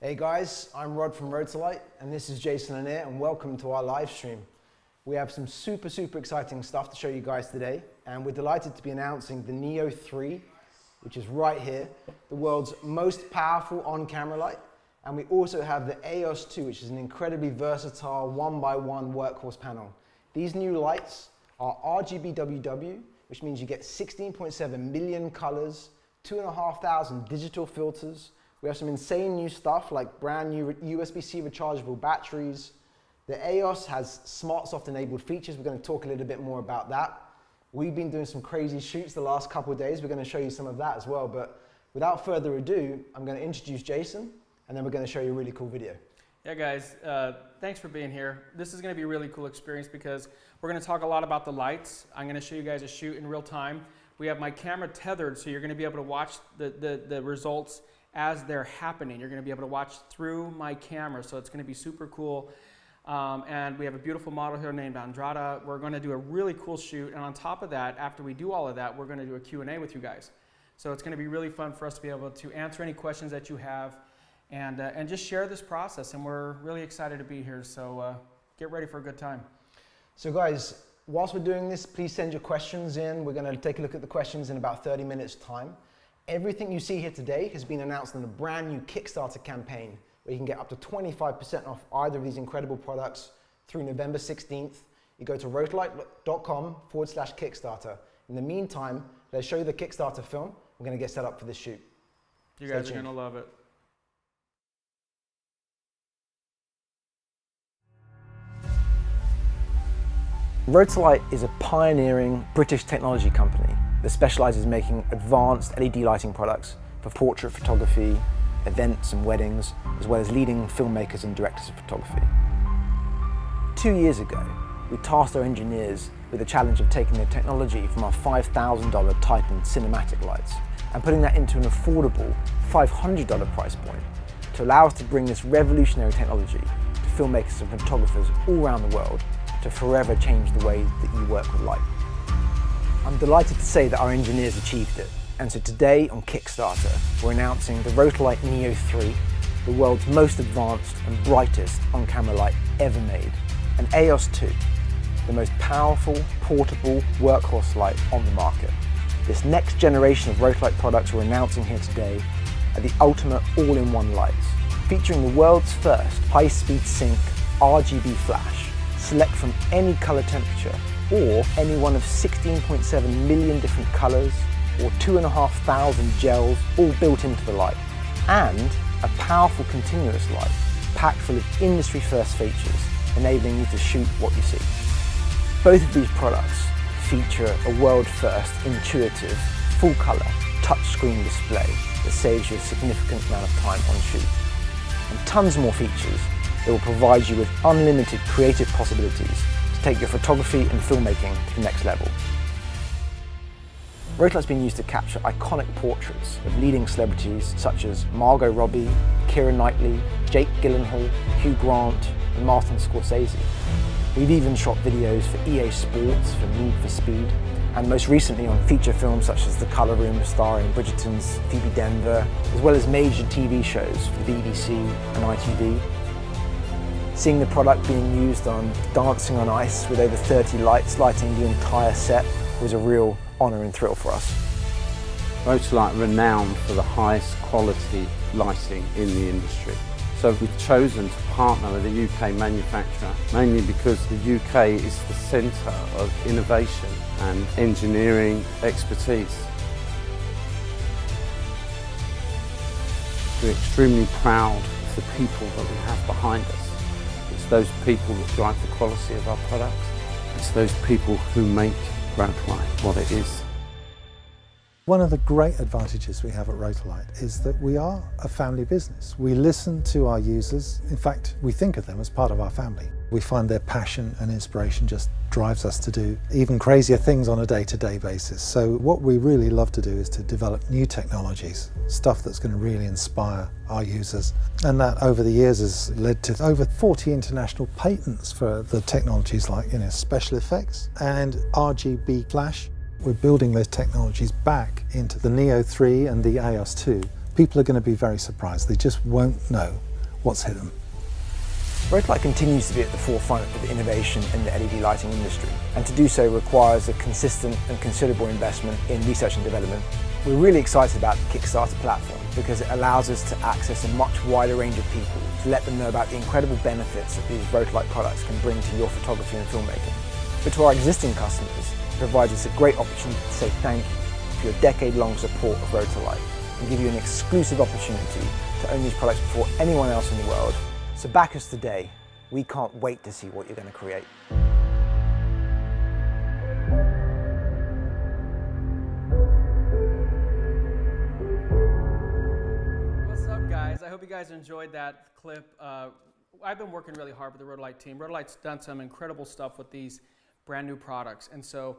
Hey guys, I'm Rod from Rotolight and this is Jason Lanier and welcome to our live stream. We have some super exciting stuff to show you guys today and we're delighted to be announcing the Neo 3, which is right here, the world's most powerful on-camera light. And we also have the AEOS 2, which is an incredibly versatile 1x1 workhorse panel. These new lights are RGBWW, which means you get 16.7 million colors, 2,500 digital filters. We have some insane new stuff like brand new USB-C rechargeable batteries. The AEOS has SmartSoft enabled features. We're going to talk a little bit more about that. We've been doing some crazy shoots the last couple of days. We're going to show you some of that as well. But without further ado, I'm going to introduce Jason and then we're going to show you a really cool video. Yeah guys, thanks for being here. This is going to be a really cool experience because we're going to talk a lot about the lights. I'm going to show you guys a shoot in real time. We have my camera tethered so you're going to be able to watch the results as they're happening. You're going to be able to watch through my camera, so it's going to be super cool. And we have a beautiful model here named Andrada. We're going to do a really cool shoot, and on top of that, after we do all of that, we're going to do a Q&A with you guys. So it's going to be really fun for us to be able to answer any questions that you have and just share this process, and we're really excited to be here, so get ready for a good time. So guys, whilst we're doing this, please send your questions in. We're going to take a look at the questions in about 30 minutes time. Everything you see here today has been announced in a brand new Kickstarter campaign where you can get up to 25% off either of these incredible products through November 16th. You go to rotolight.com/Kickstarter. In the meantime, let's show you the Kickstarter film. We're going to get set up for this shoot. You guys are going to love it. Rotolight is a pioneering British technology company that specializes in making advanced LED lighting products for portrait photography, events and weddings, as well as leading filmmakers and directors of photography. 2 years ago, we tasked our engineers with the challenge of taking the technology from our $5,000 Titan cinematic lights and putting that into an affordable $500 price point to allow us to bring this revolutionary technology to filmmakers and photographers all around the world to forever change the way that you work with light. I'm delighted to say that our engineers achieved it, and so today on Kickstarter we're announcing the Rotolight NEO 3, the world's most advanced and brightest on-camera light ever made, and AEOS 2, the most powerful, portable workhorse light on the market. This next generation of Rotolight products we're announcing here today are the ultimate all-in-one lights, featuring the world's first high-speed sync RGB flash. Select from any color temperature or any one of 16.7 million different colors or 2,500 gels all built into the light, and a powerful continuous light packed full of industry first features enabling you to shoot what you see. Both of these products feature a world first intuitive full color touchscreen display that saves you a significant amount of time on shoot, and tons more features that will provide you with unlimited creative possibilities to take your photography and filmmaking to the next level. Rotolight's been used to capture iconic portraits of leading celebrities such as Margot Robbie, Keira Knightley, Jake Gyllenhaal, Hugh Grant and Martin Scorsese. We've even shot videos for EA Sports, for Need for Speed, and most recently on feature films such as The Colour Room starring Bridgerton's Phoebe Denver, as well as major TV shows for the BBC and ITV. Seeing the product being used on Dancing on Ice with over 30 lights lighting the entire set was a real honour and thrill for us. Rotolight are renowned for the highest quality lighting in the industry. So we've chosen to partner with a UK manufacturer, mainly because the UK is the centre of innovation and engineering expertise. We're extremely proud of the people that we have behind us. It's those people that drive the quality of our products. It's those people who make Rotolight what it is. One of the great advantages we have at Rotolight is that we are a family business. We listen to our users. In fact, we think of them as part of our family. We find their passion and inspiration just drives us to do even crazier things on a day-to-day basis. So what we really love to do is to develop new technologies, stuff that's going to really inspire our users. And that over the years has led to over 40 international patents for the technologies like, special effects and RGB flash. We're building those technologies back into the Neo 3 and the AEOS 2. People are going to be very surprised. They just won't know what's hidden. Rotolight continues to be at the forefront of innovation in the LED lighting industry, and to do so requires a consistent and considerable investment in research and development. We're really excited about the Kickstarter platform because it allows us to access a much wider range of people to let them know about the incredible benefits that these Rotolight products can bring to your photography and filmmaking. But to our existing customers, it provides us a great opportunity to say thank you for your decade-long support of Rotolight and give you an exclusive opportunity to own these products before anyone else in the world. So back us today. We can't wait to see what you're going to create. What's up, guys? I hope you guys enjoyed that clip. I've been working really hard with the Rotolight team. Rotolight's done some incredible stuff with these brand new products. And so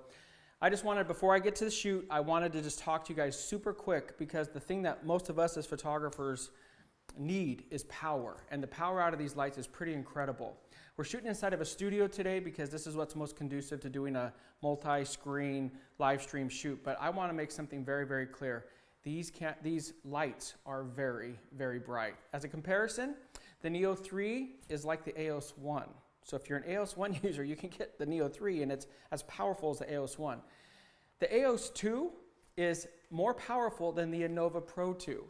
I just wanted, before I get to the shoot, I wanted to just talk to you guys super quick, because the thing that most of us as photographers need is power, and the power out of these lights is pretty incredible. We're shooting inside of a studio today because this is what's most conducive to doing a multi-screen live stream shoot, but I want to make something very, very clear. These lights are very, very bright. As a comparison, the Neo 3 is like the AEOS 1. So if you're an AEOS 1 user, you can get the Neo 3 and it's as powerful as the AEOS 1. The AEOS 2 is more powerful than the Innova Pro 2.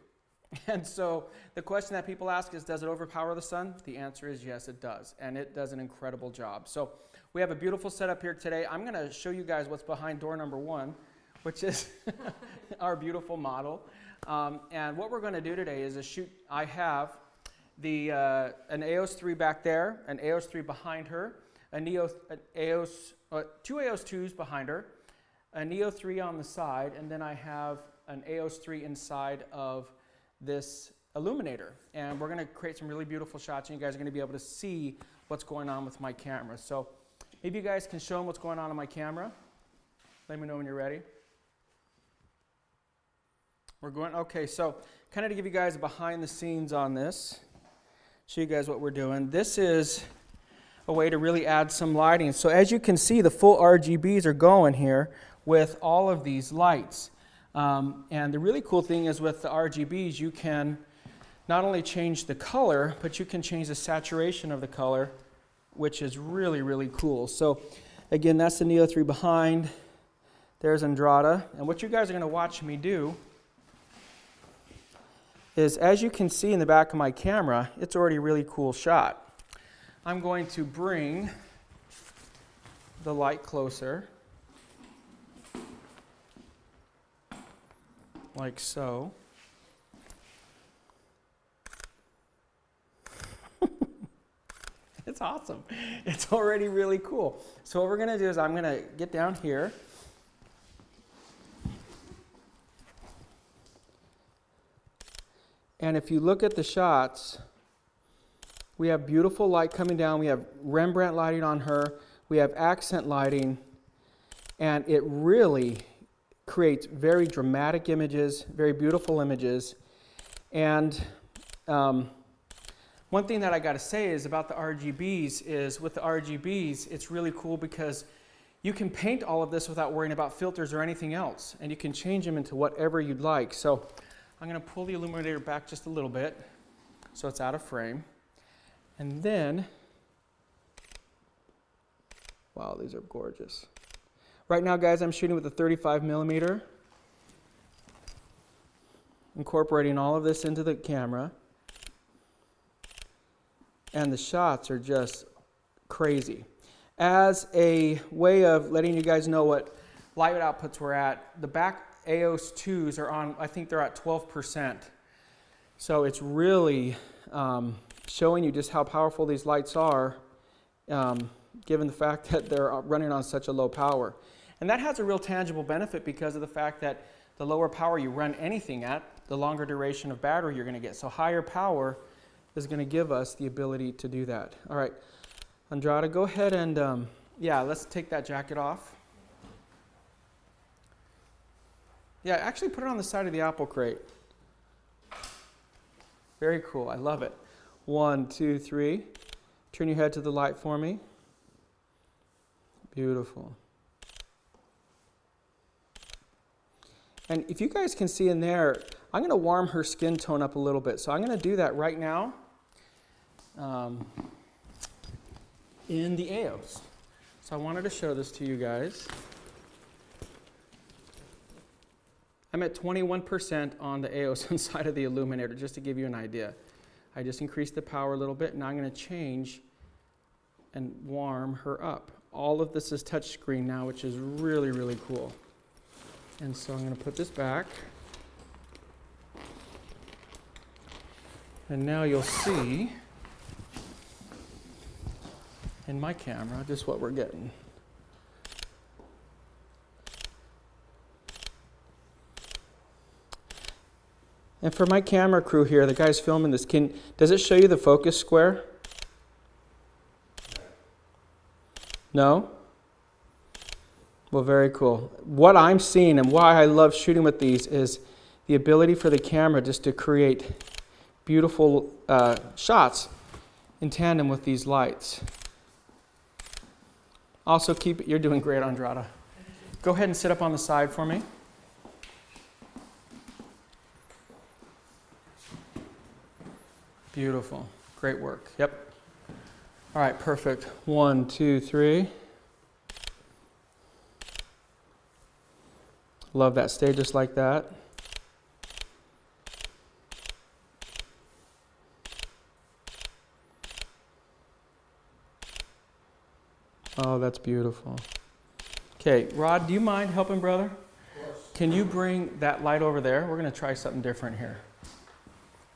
And so the question that people ask is, does it overpower the sun? The answer is yes, it does. And it does an incredible job. So we have a beautiful setup here today. I'm going to show you guys what's behind door number 1, which is our beautiful model. And what we're going to do today is a shoot. I have an AEOS 3 back there, an AEOS 3 behind her, two AEOS 2s behind her, a Neo 3 on the side, and then I have an AEOS 3 inside of this illuminator. And we're going to create some really beautiful shots, and you guys are going to be able to see what's going on with my camera. So maybe you guys can show them what's going on my camera. Let me know when you're ready. We're going, okay, so kind of to give you guys a behind the scenes on this, show you guys what we're doing. This is a way to really add some lighting. So as you can see, the full RGBs are going here with all of these lights. And the really cool thing is with the RGBs, you can not only change the color, but you can change the saturation of the color, which is really, really cool. So again, that's the Neo 3 behind. There's Andrada. And what you guys are going to watch me do is, as you can see in the back of my camera, it's already a really cool shot. I'm going to bring the light closer, like so. It's awesome. It's already really cool. So what we're going to do is I'm going to get down here. And if you look at the shots, we have beautiful light coming down. We have Rembrandt lighting on her. We have accent lighting. And it really creates very dramatic images, very beautiful images. And one thing that I got to say is about the RGBs is, with the RGBs, it's really cool because you can paint all of this without worrying about filters or anything else. And you can change them into whatever you'd like. So I'm going to pull the illuminator back just a little bit so it's out of frame. And then, wow, these are gorgeous. Right now, guys, I'm shooting with a 35mm, incorporating all of this into the camera. And the shots are just crazy. As a way of letting you guys know what light outputs we're at, the back AEOS 2s are on, I think they're at 12%. So it's really showing you just how powerful these lights are, given the fact that they're running on such a low power. And that has a real tangible benefit because of the fact that the lower power you run anything at, the longer duration of battery you're going to get. So higher power is going to give us the ability to do that. All right, Andrada, go ahead and, yeah, let's take that jacket off. Yeah, actually put it on the side of the apple crate. Very cool, I love it. 1, 2, 3. Turn your head to the light for me. Beautiful. And if you guys can see in there, I'm going to warm her skin tone up a little bit. So I'm going to do that right now. in the AEOS. So I wanted to show this to you guys. I'm at 21% on the AEOS inside of the illuminator, just to give you an idea. I just increased the power a little bit. Now I'm going to change and warm her up. All of this is touchscreen now, which is really, really cool. And so I'm going to put this back. And now you'll see in my camera just what we're getting. And for my camera crew here, the guys filming this, does it show you the focus square? No? Well, very cool. What I'm seeing and why I love shooting with these is the ability for the camera just to create beautiful shots in tandem with these lights. Also keep it, you're doing great, Andrada. Go ahead and sit up on the side for me. Beautiful, great work, yep. All right, perfect. 1, 2, 3. Love that, stay just like that. Oh, that's beautiful. Okay, Rod, do you mind helping, brother? Of course. Can you bring that light over there? We're going to try something different here.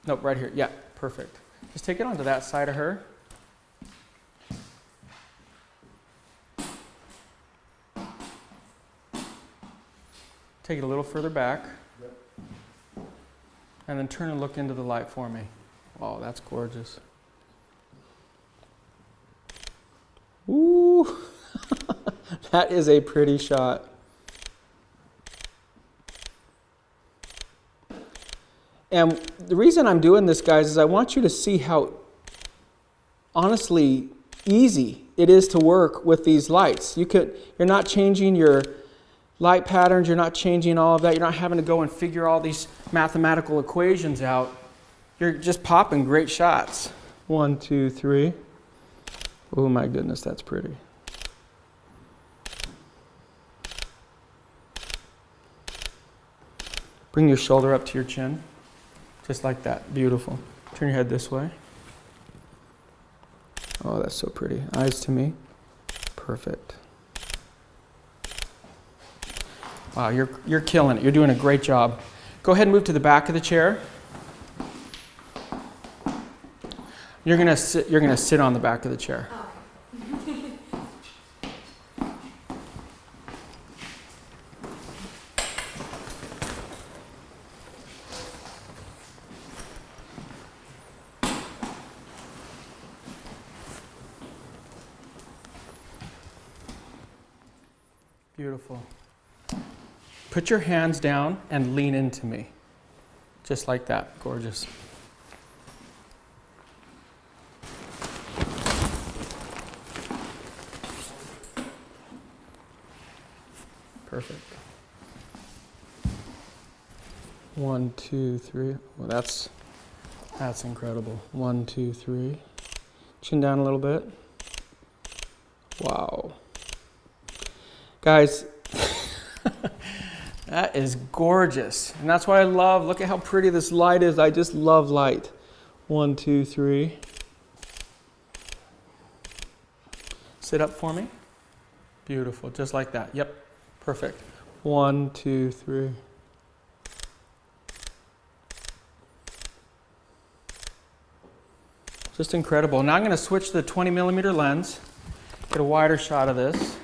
Nope, right here. Yeah, perfect. Just take it onto that side of her. Take it a little further back. Yep. And then turn and look into the light for me. Oh, that's gorgeous. Ooh, that is a pretty shot. And the reason I'm doing this, guys, is I want you to see how honestly easy it is to work with these lights. You're not changing your light patterns, you're not changing all of that, you're not having to go and figure all these mathematical equations out. You're just popping great shots. 1, 2, 3. Oh my goodness, that's pretty. Bring your shoulder up to your chin, just like that. Beautiful. Turn your head this way. Oh, that's so pretty. Eyes to me. Perfect. Wow, you're killing it. You're doing a great job. Go ahead and move to the back of the chair. You're gonna sit on the back of the chair. Beautiful. Put your hands down and lean into me. Just like that. Gorgeous. Perfect. 1, 2, 3. Well, that's incredible. 1, 2, 3. Chin down a little bit. Wow. Guys, that is gorgeous. And that's why I love, look at how pretty this light is. I just love light. 1, 2, 3. Sit up for me. Beautiful, just like that. Yep, perfect. 1, 2, 3. Just incredible. Now I'm going to switch to the 20 millimeter lens, get a wider shot of this.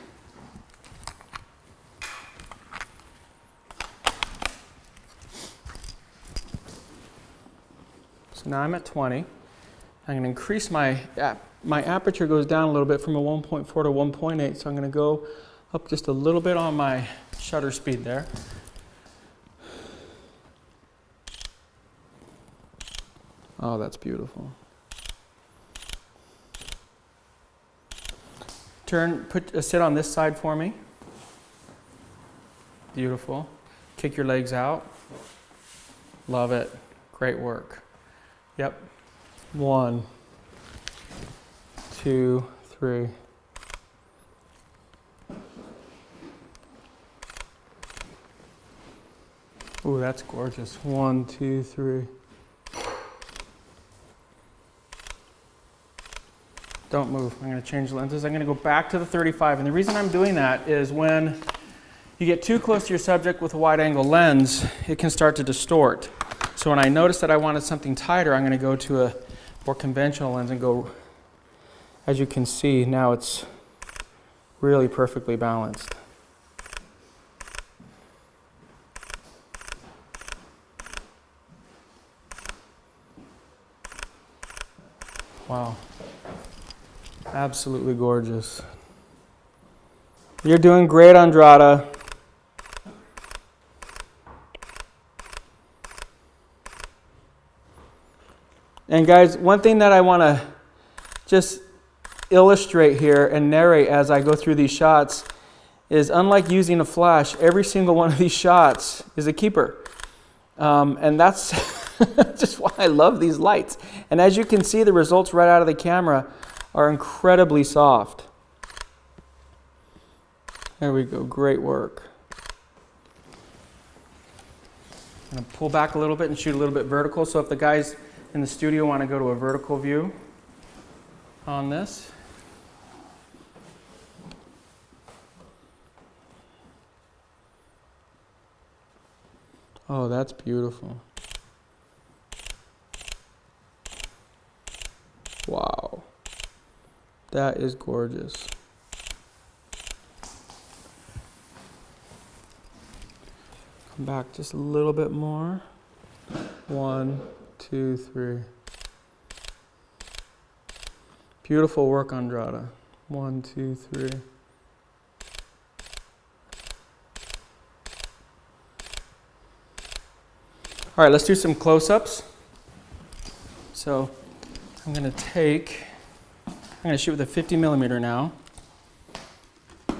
So now I'm at 20. I'm going to increase my aperture goes down a little bit from a 1.4 to 1.8, so I'm going to go up just a little bit on my shutter speed there. Oh, that's beautiful. Sit on this side for me. Beautiful. Kick your legs out. Love it. Great work. Yep. 1, 2, 3. Ooh, that's gorgeous. 1, 2, 3. Don't move. I'm going to change lenses. I'm going to go back to the 35. And the reason I'm doing that is when you get too close to your subject with a wide angle lens, it can start to distort. So when I notice that I wanted something tighter, I'm going to go to a more conventional lens and go, as you can see, now it's really perfectly balanced. Wow. Absolutely gorgeous. You're doing great, Andrada. And guys, one thing that I want to just illustrate here and narrate as I go through these shots is, unlike using a flash, every single one of these shots is a keeper. And that's just why I love these lights. And as you can see, the results right out of the camera are incredibly soft. There we go, great work. I'm going to pull back a little bit and shoot a little bit vertical. So if the guys in the studio want to go to a vertical view on this. Oh, that's beautiful. Wow. That is gorgeous. Come back just a little bit more. 1, 2, 3. Beautiful work, Andrada. 1, 2, 3. All right, let's do some close-ups. So I'm going to shoot with a 50 millimeter now. I'm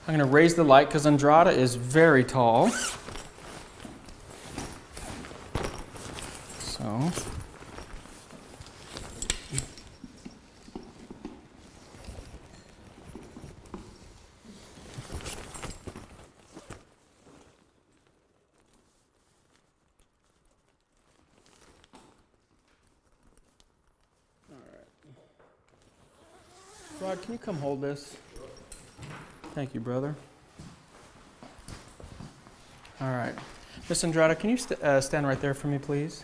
going to raise the light because Andrada is very tall. So Rod, can you come hold this? Thank you, brother. All right. Miss Andrada, can you stand right there for me, please?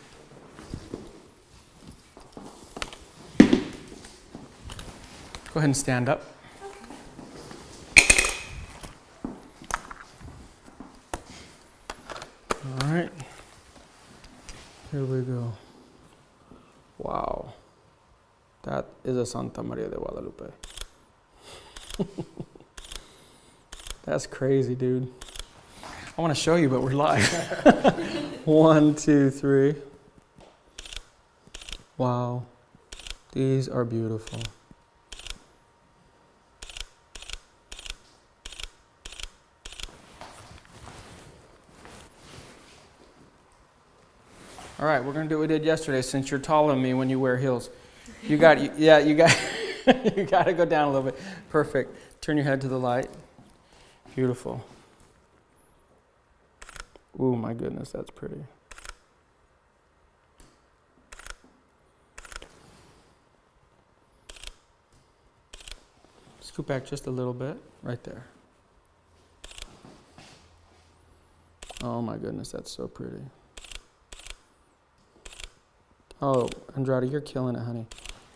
Go ahead and stand up. All right. Here we go. Wow. That is a Santa Maria de Guadalupe. That's crazy, dude. I want to show you, but we're live. 1, 2, 3. Wow. These are beautiful. All right, we're going to do what we did yesterday since you're taller than me when you wear heels. You got to go down a little bit. Perfect. Turn your head to the light. Beautiful. Ooh, my goodness, that's pretty. Scoot back just a little bit, right there. Oh my goodness, that's so pretty. Oh, Andrada, you're killing it, honey.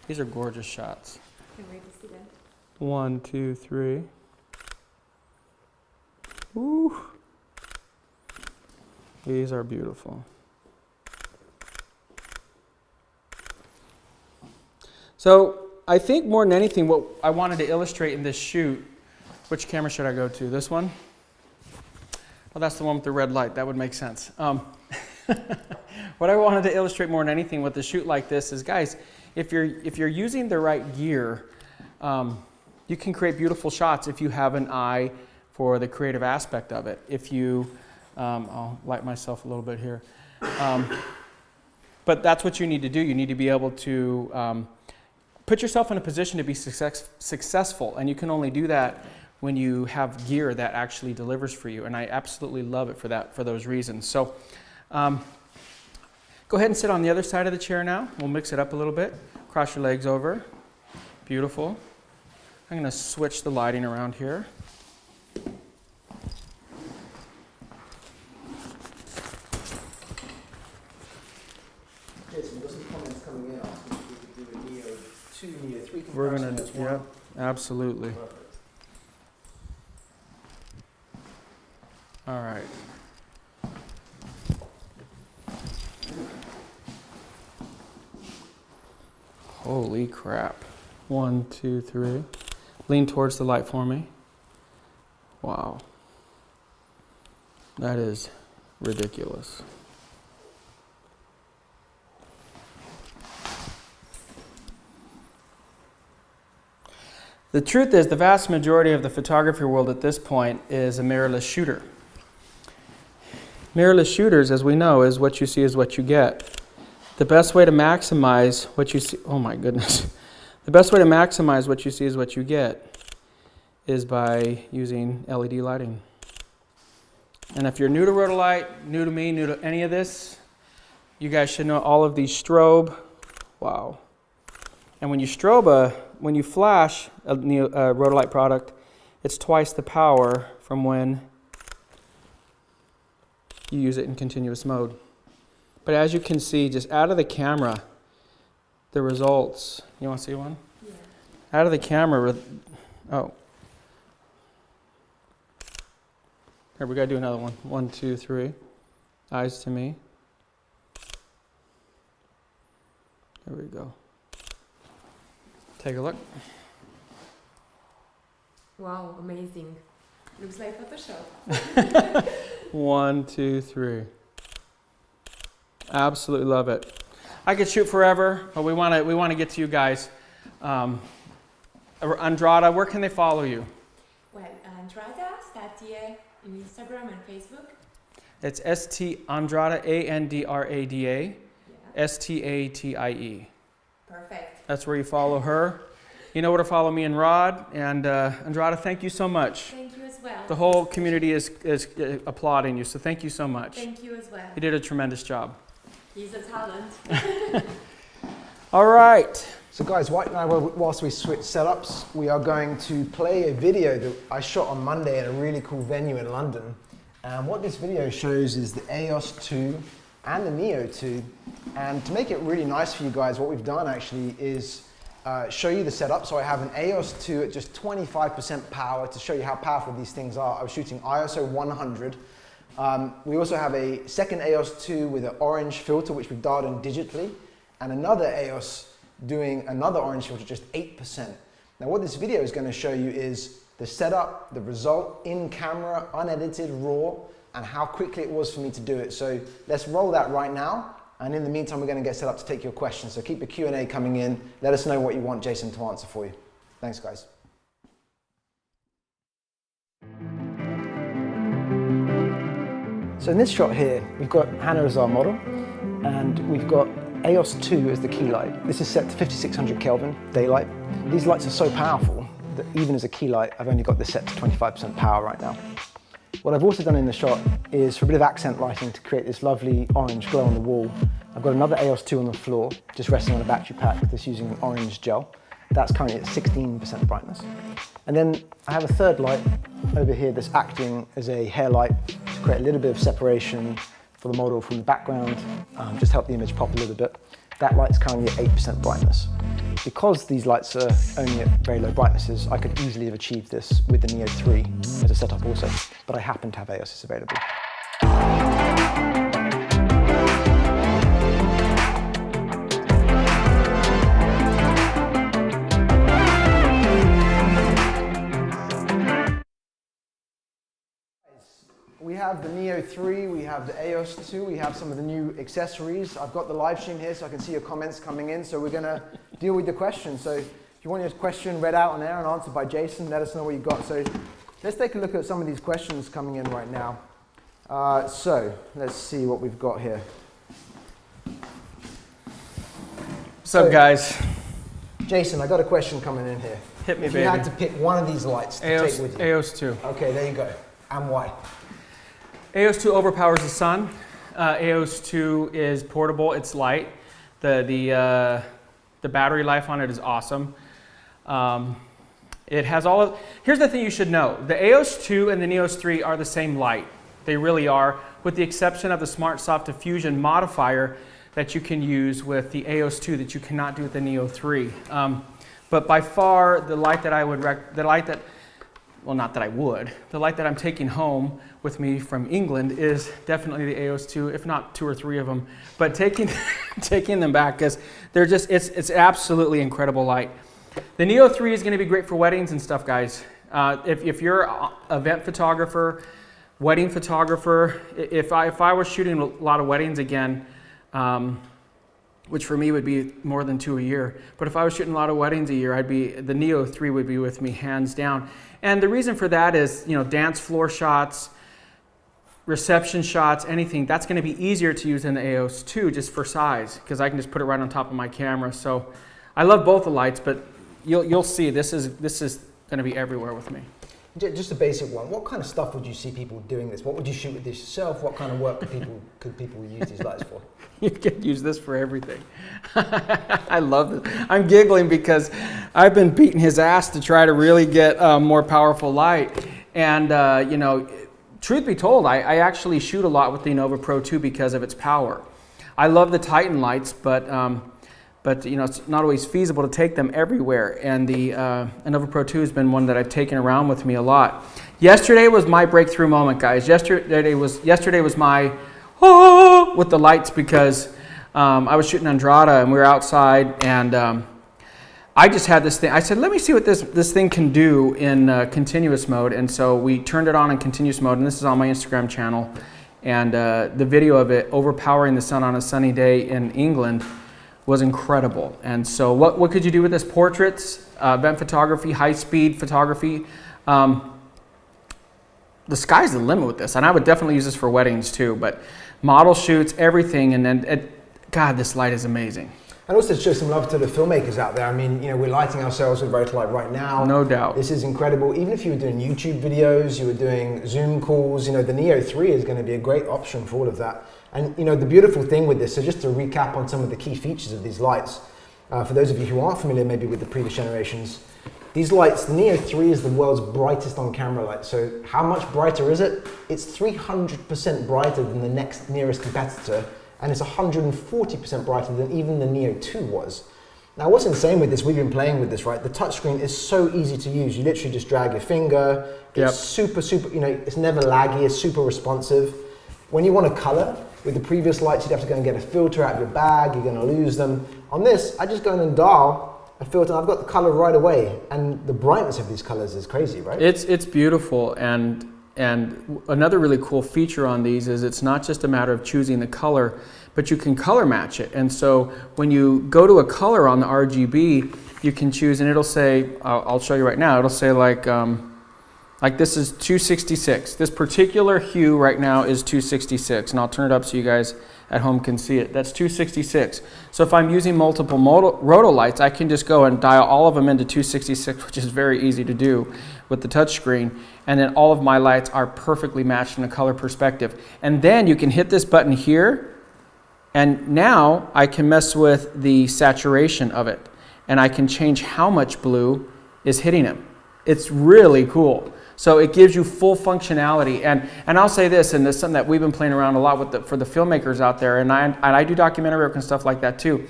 These are gorgeous shots. Can't wait to see them. 1, 2, 3. Woo. These are beautiful. So I think more than anything, what I wanted to illustrate in this shoot, which camera should I go to? This one? Well, that's the one with the red light. That would make sense. What I wanted to illustrate more than anything with a shoot like this is, guys, if you're using the right gear, you can create beautiful shots if you have an eye for the creative aspect of it. If you, I'll light myself a little bit here. But that's what you need to do. You need to be able to put yourself in a position to be successful, and you can only do that when you have gear that actually delivers for you. And I absolutely love it for those reasons. So go ahead and sit on the other side of the chair now. We'll mix it up a little bit. Cross your legs over. Beautiful. I'm going to switch the lighting around here. Jason, there's some comments coming in asking if we could do a Neo 2, Neo 3 comparison. We're going as to, one. yeah, absolutely. Perfect. All right. Holy crap. 1, 2, 3. Lean towards the light for me. Wow. That is ridiculous. The truth is, the vast majority of the photography world at this point is a mirrorless shooter. Mirrorless shooters, as we know, is what you see is what you get. The best way to maximize what you see, oh my goodness. The best way to maximize what you see is what you get is by using LED lighting. And if you're new to Rotolight, new to me, new to any of this, you guys should know all of these strobe. Wow. And when you flash a Rotolight product, it's twice the power from when you use it in continuous mode. But as you can see, just out of the camera, the results. You want to see one? Yeah. Out of the camera, oh. Here, we got to do another one. 1, 2, 3. Eyes to me. There we go. Take a look. Wow, amazing. Looks like Photoshop. 1, 2, 3. Absolutely love it. I could shoot forever, but we want to get to you guys. Andrada, where can they follow you? Well, Andrada, Statie in Instagram and Facebook. It's Andrada, Andrada, Yeah. Statie. Perfect. That's where you follow her. You know where to follow me and Rod. And Andrada, thank you so much. Thank you as well. The whole community is applauding you, so thank you so much. Thank you as well. You did a tremendous job. He's a talent. All right. So guys, right now, whilst we switch setups, we are going to play a video that I shot on Monday at a really cool venue in London. And what this video shows is the AEOS 2 and the Neo 2. And to make it really nice for you guys, what we've done actually is show you the setup. So I have an AEOS 2 at just 25% power to show you how powerful these things are. I was shooting ISO 100. We also have a second AEOS 2 with an orange filter, which we've dialed in digitally, and another AEOS doing another orange filter, just 8%. Now what this video is going to show you is the setup, the result in camera, unedited, raw, and how quickly it was for me to do it. So let's roll that right now. And in the meantime, we're going to get set up to take your questions. So keep the Q&A coming in. Let us know what you want Jason to answer for you. Thanks, guys. So in this shot here, we've got Hannah as our model, and we've got AEOS 2 as the key light. This is set to 5600 Kelvin daylight. These lights are so powerful that even as a key light, I've only got this set to 25% power right now. What I've also done in the shot is for a bit of accent lighting to create this lovely orange glow on the wall. I've got another AEOS 2 on the floor, just resting on a battery pack that's using an orange gel. That's currently at 16% brightness. And then I have a third light over here that's acting as a hair light to create a little bit of separation for the model from the background, just help the image pop a little bit. That light's currently at 8% brightness. Because these lights are only at very low brightnesses, I could easily have achieved this with the Neo 3 as a setup also, but I happen to have AEOS available. We have the Neo 3, we have the AEOS 2, we have some of the new accessories. I've got the live stream here so I can see your comments coming in, so we're going to deal with the questions. So if you want your question read out on air and answered by Jason, let us know what you've got. So let's take a look at some of these questions coming in right now. So let's see what we've got here. What's up, guys? Jason, I got a question coming in here. Hit me, if baby. you had to pick one of these lights to take with you. AEOS 2. Okay, there you go. And why? AEOS 2 overpowers the sun. AEOS 2 is portable, it's light. The battery life on it is awesome. It has all of, here's the thing you should know. The AEOS 2 and the NEOS 3 are the same light. They really are, with the exception of the Smart Soft Diffusion modifier that you can use with the AEOS 2 that you cannot do with the NEO 3. But by far, the light that I would, the light that I'm taking home with me from England is definitely the AEOS 2, if not 2 or 3 of them. But taking them back, because they're just, it's absolutely incredible light. The NEO 3 is going to be great for weddings and stuff, guys. If you're an event photographer, wedding photographer, if I was shooting a lot of weddings again, which for me would be more than 2 a year, but if I was shooting a lot of weddings a year, the NEO 3 would be with me hands down. And the reason for that is, you know, dance floor shots, reception shots, anything, that's going to be easier to use than the AEOS 2 just for size, because I can just put it right on top of my camera. So I love both the lights, but you'll see this is going to be everywhere with me. Just a basic one. What kind of stuff would you see people doing this? What would you shoot with this yourself? What kind of work could people use these lights for? You can use this for everything. I love this. I'm giggling because I've been beating his ass to try to really get more powerful light. And you know, truth be told, I actually shoot a lot with the Nova Pro 2 because of its power. I love the Titan lights, but you know, it's not always feasible to take them everywhere. And the Nova Pro 2 has been one that I've taken around with me a lot. Yesterday was my breakthrough moment, guys. Yesterday was my with the lights, because I was shooting Andrada and we were outside, and I just had this thing. I said, let me see what this thing can do in continuous mode. And so we turned it on in continuous mode, and this is on my Instagram channel. And the video of it overpowering the sun on a sunny day in England was incredible. And so what could you do with this? Portraits, event photography, high-speed photography. The sky's the limit with this, and I would definitely use this for weddings too, but model shoots, everything, and then, God, this light is amazing. And also to show some love to the filmmakers out there. I mean, you know, we're lighting ourselves with Rotolight right now. No doubt. This is incredible. Even if you were doing YouTube videos, you were doing Zoom calls, you know, the NEO 3 is going to be a great option for all of that. And, you know, the beautiful thing with this, so just to recap on some of the key features of these lights, for those of you who aren't familiar maybe with the previous generations, these lights, the NEO 3 is the world's brightest on-camera light. So how much brighter is it? It's 300% brighter than the next nearest competitor, and it's 140% brighter than even the NEO 2 was. Now what's insane with this, we've been playing with this, right? The touchscreen is so easy to use. You literally just drag your finger. It's super, you know, it's never laggy, it's super responsive. When you want to color, with the previous lights, you'd have to go and get a filter out of your bag, you're going to lose them. On this, I just go in and dial a filter, and I've got the color right away. And the brightness of these colors is crazy, right? It's beautiful, and another really cool feature on these is it's not just a matter of choosing the color, but you can color match it. And so when you go to a color on the RGB, you can choose, and it'll say, I'll show you right now, it'll say like this is 266. This particular hue right now is 266, and I'll turn it up so you guys at home can see it. That's 266. So if I'm using multiple Rotolights, I can just go and dial all of them into 266, which is very easy to do with the touchscreen. And then all of my lights are perfectly matched in a color perspective. And then you can hit this button here, and now I can mess with the saturation of it. And I can change how much blue is hitting it. It's really cool. So it gives you full functionality, and I'll say this, and this is something that we've been playing around a lot with for the filmmakers out there, and I do documentary work and stuff like that too.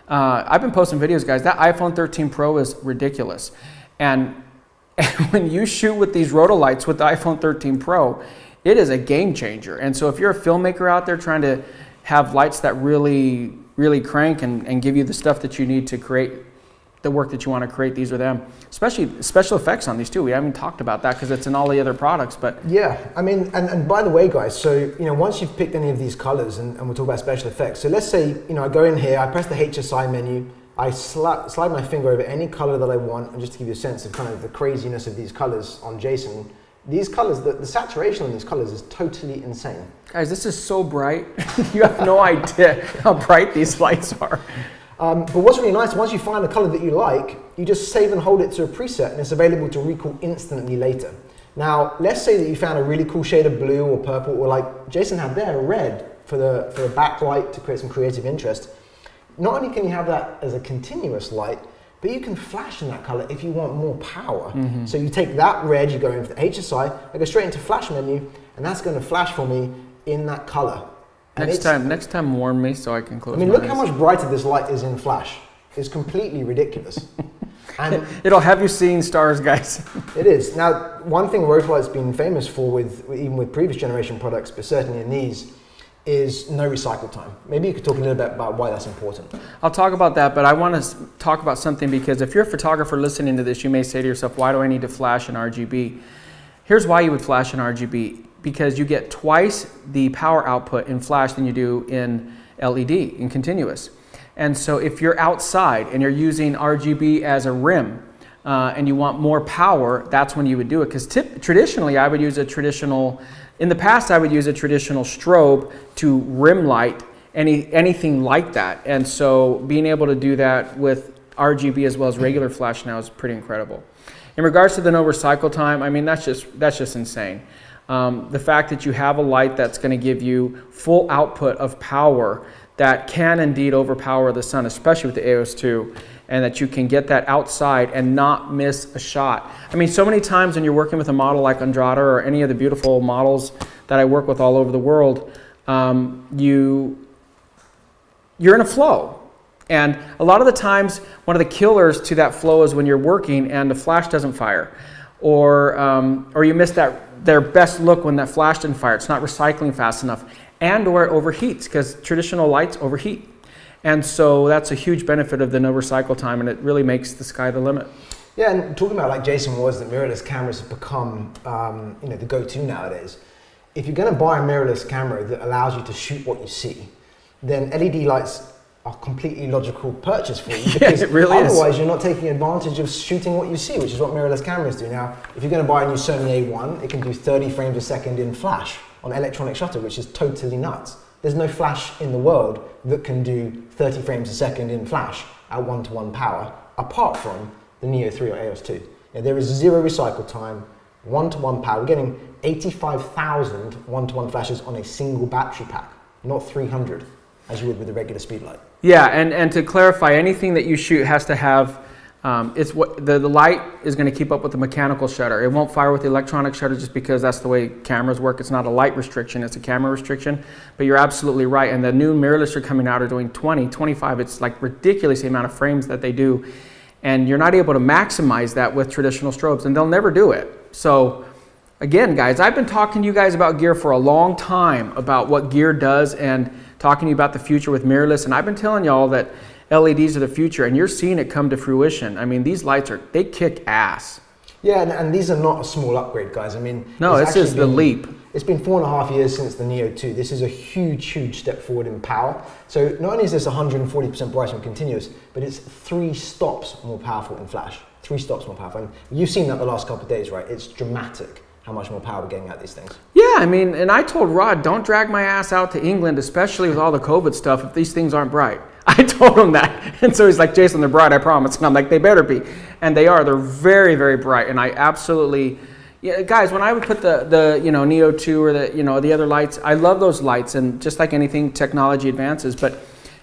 I've been posting videos, guys. That iPhone 13 Pro is ridiculous, and when you shoot with these Rotolights with the iPhone 13 Pro, it is a game changer. And so if you're a filmmaker out there trying to have lights that really crank and give you the stuff that you need to create the work that you want to create, these are them. Especially special effects on these too. We haven't talked about that because it's in all the other products, but yeah, I mean, and by the way, guys, so you know, once you've picked any of these colors, and we'll talk about special effects. So let's say, you know, I go in here, I press the HSI menu, I slide my finger over any color that I want, and just to give you a sense of kind of the craziness of these colors on Jason, these colors, the saturation on these colors is totally insane. Guys, this is so bright. You have no idea how bright these lights are. But what's really nice, once you find a color that you like, you just save and hold it to a preset and it's available to recall instantly later. Now, let's say that you found a really cool shade of blue or purple, or like Jason had there, red, for the backlight to create some creative interest. Not only can you have that as a continuous light, but you can flash in that color if you want more power. So you take that red, you go into the HSI, I go straight into flash menu, and that's going to flash for me in that color. And Next time warn me so I can close my look eyes. how much brighter this light is in flash. It's completely ridiculous. And it'll have you seeing stars, guys. it is. Now, one thing Rotolight's been famous for, even with previous generation products, but certainly in these, is no recycle time. Maybe you could talk a little bit about why that's important. I'll talk about that, but I want to talk about something, because if you're a photographer listening to this, you may say to yourself, why do I need to flash in RGB? Here's why you would flash in RGB. Because you get twice the power output in flash than you do in LED, in continuous. And so if you're outside and you're using RGB as a rim and you want more power, that's when you would do it. Because traditionally I would use in the past I would use a traditional strobe to rim light anything like that. And so being able to do that with RGB as well as regular flash now is pretty incredible. In regards to the no recycle time, I mean, that's just insane. The fact that you have a light that's going to give you full output of power that can indeed overpower the sun, especially with the AEOS 2, and that you can get that outside and not miss a shot. I mean, so many times when you're working with a model like Andrada or any of the beautiful models that I work with all over the world, you're in a flow. And a lot of the times, one of the killers to that flow is when you're working and the flash doesn't fire, or you miss their best look when that flash didn't fire. It's not recycling fast enough, and or it overheats, because traditional lights overheat. And so that's a huge benefit of the no recycle time, and it really makes the sky the limit. Yeah, and talking about, like Jason was, that mirrorless cameras have become the go-to nowadays. If you're going to buy a mirrorless camera that allows you to shoot what you see, then LED lights are completely logical purchase for you, because it really otherwise you're not taking advantage of shooting what you see, which is what mirrorless cameras do. Now, if you're going to buy a new Sony A9, it can do 30 frames a second in flash on electronic shutter, which is totally nuts. There's no flash in the world that can do 30 frames a second in flash at 1-to-1 power, apart from the Neo 3 or AEOS 2. There is zero recycle time, 1-to-1 power. We're getting 85,000 1-to-1 flashes on a single battery pack, not 300, as you would with a regular speed light. Yeah, and to clarify, anything that you shoot has to have, the light is going to keep up with the mechanical shutter. It won't fire with the electronic shutter just because that's the way cameras work. It's not a light restriction, it's a camera restriction. But you're absolutely right. And the new mirrorless are coming out are doing 20, 25. It's like ridiculous the amount of frames that they do. And you're not able to maximize that with traditional strobes, and they'll never do it. So again, guys, I've been talking to you guys about gear for a long time, about what gear does, and talking to you about the future with mirrorless. And I've been telling y'all that LEDs are the future, and you're seeing it come to fruition. I mean, these lights they kick ass. Yeah, and these are not a small upgrade, guys. I mean, no, this is the leap. It's been 4.5 years since the Neo 2. This is a huge, huge step forward in power. So not only is this 140% brighter and continuous, but it's 3 stops more powerful in flash. 3 stops more powerful. And you've seen that the last couple of days, right? It's dramatic how much more power we're getting out of these things. Yeah, I mean, and I told Rod, don't drag my ass out to England, especially with all the COVID stuff, if these things aren't bright. I told him that. And so he's like, Jason, they're bright, I promise. And I'm like, they better be. And they are. They're very, very bright. And I absolutely, yeah, guys, when I would put the Neo 2 or the other lights, I love those lights. And just like anything, technology advances. But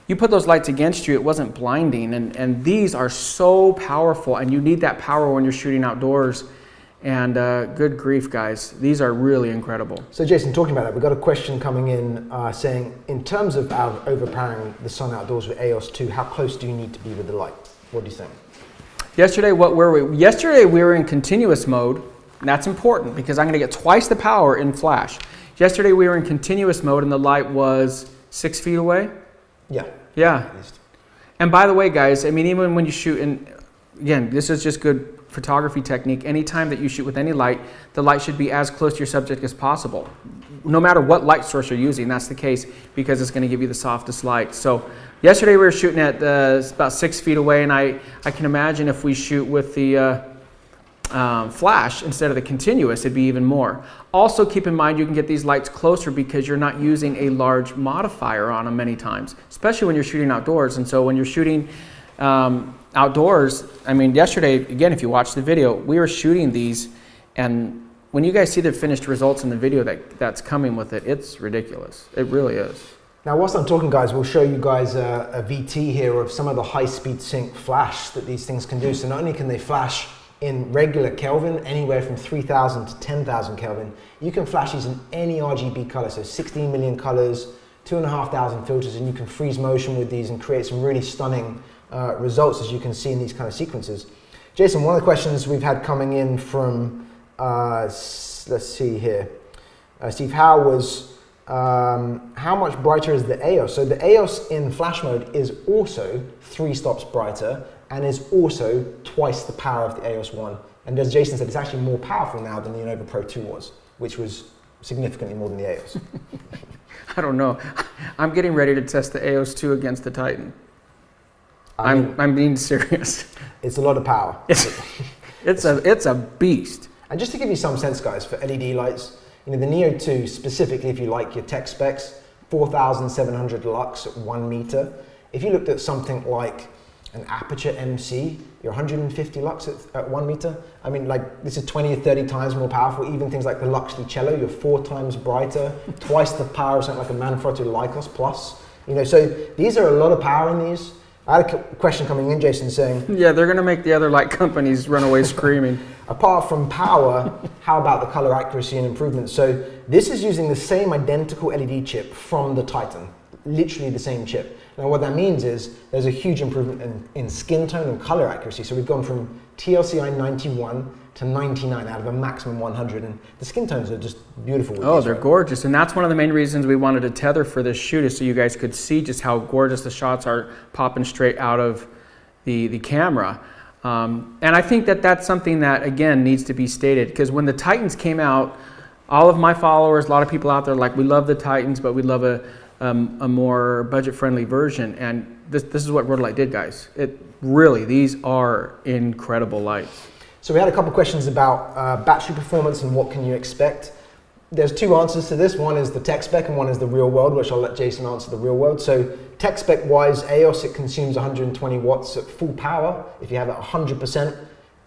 you put those lights against you, it wasn't blinding. And these are so powerful. And you need that power when you're shooting outdoors. And good grief, guys, these are really incredible. So Jason, talking about that, we've got a question coming in saying, in terms of overpowering the sun outdoors with AEOS 2, how close do you need to be with the light? What do you think? Yesterday, Yesterday we were in continuous mode, and that's important because I'm going to get twice the power in flash. Yesterday we were in continuous mode and the light was 6 feet away. Yeah. Yeah. And by the way, guys, I mean, even when you shoot, and again, this is just good photography technique. Anytime that you shoot with any light, the light should be as close to your subject as possible. No matter what light source you're using, that's the case because it's going to give you the softest light. So yesterday we were shooting at about 6 feet away, and I can imagine if we shoot with the flash instead of the continuous, it'd be even more. Also keep in mind you can get these lights closer because you're not using a large modifier on them many times, especially when you're shooting outdoors. And so when you're shooting outdoors, I mean, yesterday, again, if you watch the video, we were shooting these, and when you guys see the finished results in the video that's coming with it, it's ridiculous. It really is. Now, whilst I'm talking, guys, we'll show you guys a VT here of some of the high-speed sync flash that these things can do. So not only can they flash in regular Kelvin, anywhere from 3,000 to 10,000 Kelvin, you can flash these in any RGB color, so 16 million colors, 2,500 filters, and you can freeze motion with these and create some really stunning results, as you can see in these kind of sequences. Jason, one of the questions we've had coming in from, let's see here, Steve Howe was, how much brighter is the AEOS? So the AEOS in flash mode is also 3 stops brighter and is also twice the power of the AEOS 1. And as Jason said, it's actually more powerful now than the Innova Pro 2 was, which was significantly more than the AEOS. I don't know. I'm getting ready to test the AEOS 2 against the Titan. I'm being serious. It's a lot of power. It's a beast. And just to give you some sense, guys, for LED lights, you know, the Neo 2, specifically if you like your tech specs, 4,700 lux at 1 meter. If you looked at something like an Aperture MC, you're 150 lux at 1 meter. I mean, like, this is 20 or 30 times more powerful. Even things like the Luxley Cello, you're 4 times brighter, twice the power of something like a Manfrotto Lycos Plus. You know, so these are a lot of power in these. I had a question coming in, Jason, saying... Yeah, they're going to make the other light companies run away screaming. Apart from power, how about the color accuracy and improvement? So this is using the same identical LED chip from the Titan, literally the same chip. Now what that means is there's a huge improvement in skin tone and color accuracy. So we've gone from TLCI 91 to 99 out of a maximum 100, and the skin tones are just beautiful. Oh, they're gorgeous, and that's one of the main reasons we wanted to tether for this shoot, is so you guys could see just how gorgeous the shots are popping straight out of the camera. And I think that's something that, again, needs to be stated, because when the Titans came out, all of my followers, a lot of people out there, like, we love the Titans, but we love a more budget-friendly version, and this is what Rotolight did, guys. It really, these are incredible lights. So we had a couple questions about battery performance and what can you expect. There's 2 answers to this. One is the tech spec and one is the real world, which I'll let Jason answer the real world. So tech spec wise, AEOS, it consumes 120 watts at full power. If you have it 100%,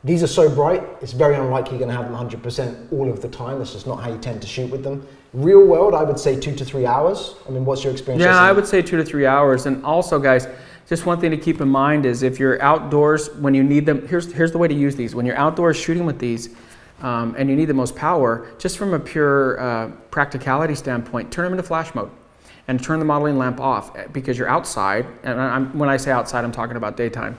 these are so bright, it's very unlikely you're gonna have them 100% all of the time. That's just not how you tend to shoot with them. Real world, I would say 2 to 3 hours. I mean, what's your experience? Yeah, I would say 2 to 3 hours. And also, guys, just one thing to keep in mind is if you're outdoors, when you need them, here's the way to use these. When you're outdoors shooting with these and you need the most power, just from a pure practicality standpoint, turn them into flash mode and turn the modeling lamp off, because you're outside. And when I say outside, I'm talking about daytime.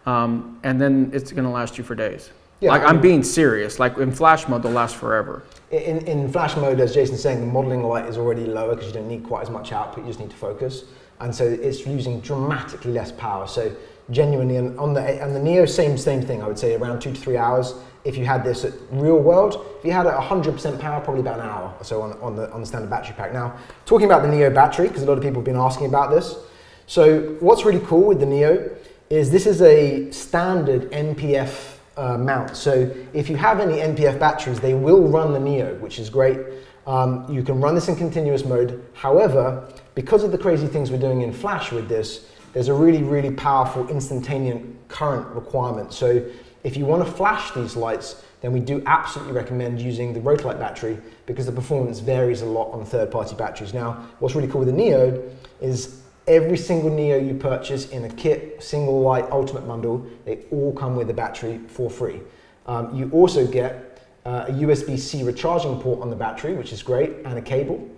And then it's going to last you for days. Yeah, like, I'm being serious. Like, in flash mode, they'll last forever. In flash mode, as Jason's saying, the modeling light is already lower because you don't need quite as much output, you just need to focus. And so it's using dramatically less power. So genuinely, on the Neo, same thing, I would say around 2 to 3 hours. If you had this at real world, if you had it 100% power, probably about an hour or so on the standard battery pack. Now, talking about the Neo battery, because a lot of people have been asking about this. So what's really cool with the Neo is this is a standard NPF mount. So if you have any NPF batteries, they will run the Neo, which is great. You can run this in continuous mode. However, because of the crazy things we're doing in flash with this, there's a really, really powerful instantaneous current requirement. So if you want to flash these lights, then we do absolutely recommend using the Rotolight battery, because the performance varies a lot on third-party batteries. Now, what's really cool with the Neo is every single Neo you purchase in a kit, single light, ultimate bundle, they all come with a battery for free. You also get a USB-C recharging port on the battery, which is great, and a cable.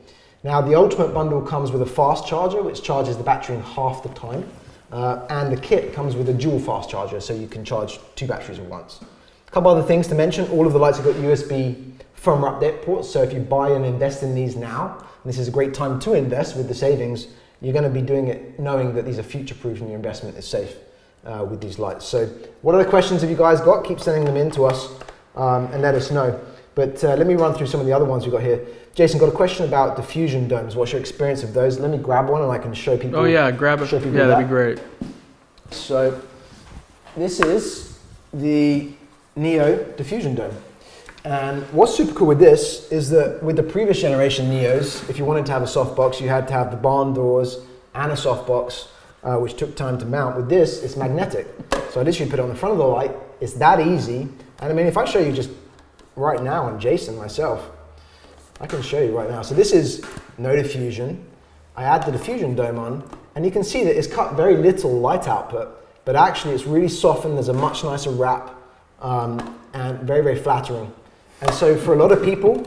Now, the ultimate bundle comes with a fast charger, which charges the battery in half the time. And the kit comes with a dual fast charger, so you can charge 2 batteries at once. A couple other things to mention, all of the lights have got USB firmware update ports, so if you buy and invest in these now, and this is a great time to invest with the savings, you're going to be doing it knowing that these are future-proof and your investment is safe with these lights. So what other questions have you guys got? Keep sending them in to us and let us know. But let me run through some of the other ones we've got here. Jason, got a question about diffusion domes. What's your experience of those? Let me grab one and I can show people. Oh yeah, grab it. Yeah, that'd be great. So this is the NEO diffusion dome. And what's super cool with this is that with the previous generation NEOs, if you wanted to have a softbox, you had to have the barn doors and a softbox, which took time to mount. With this, it's magnetic. So I literally put it on the front of the light. It's that easy. And I mean, if I show you just right now on Jason myself, I can show you right now. So this is no diffusion. I add the diffusion dome on, and you can see that it's cut very little light output, but actually it's really softened. There's a much nicer wrap, and very, very flattering. And so for a lot of people,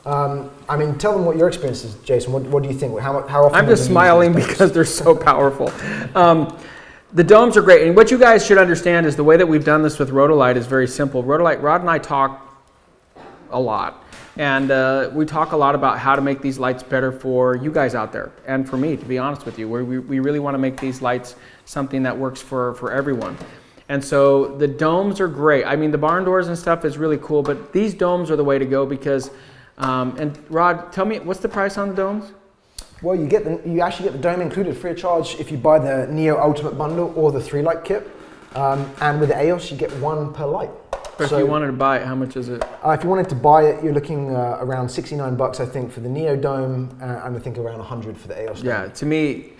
I mean, tell them what your experience is, Jason. What do you think? How often? I'm just smiling because they're so powerful. The domes are great, and what you guys should understand is the way that we've done this with Rotolight is very simple. Rotolight, Rod and I talk a lot, and we talk a lot about how to make these lights better for you guys out there, and for me, to be honest with you. We really want to make these lights something that works for everyone. And so the domes are great. I mean, the barn doors and stuff is really cool, but these domes are the way to go because, and Rod, tell me, what's the price on the domes? Well, you actually get the dome included free of charge if you buy the NEO Ultimate Bundle or the 3-light kit. And with the AEOS, you get 1 per light. But if you wanted to buy it, how much is it? If you wanted to buy it, you're looking around $69, I think, for the NEO dome, and I think around 100 for the AEOS dome. Yeah, to me,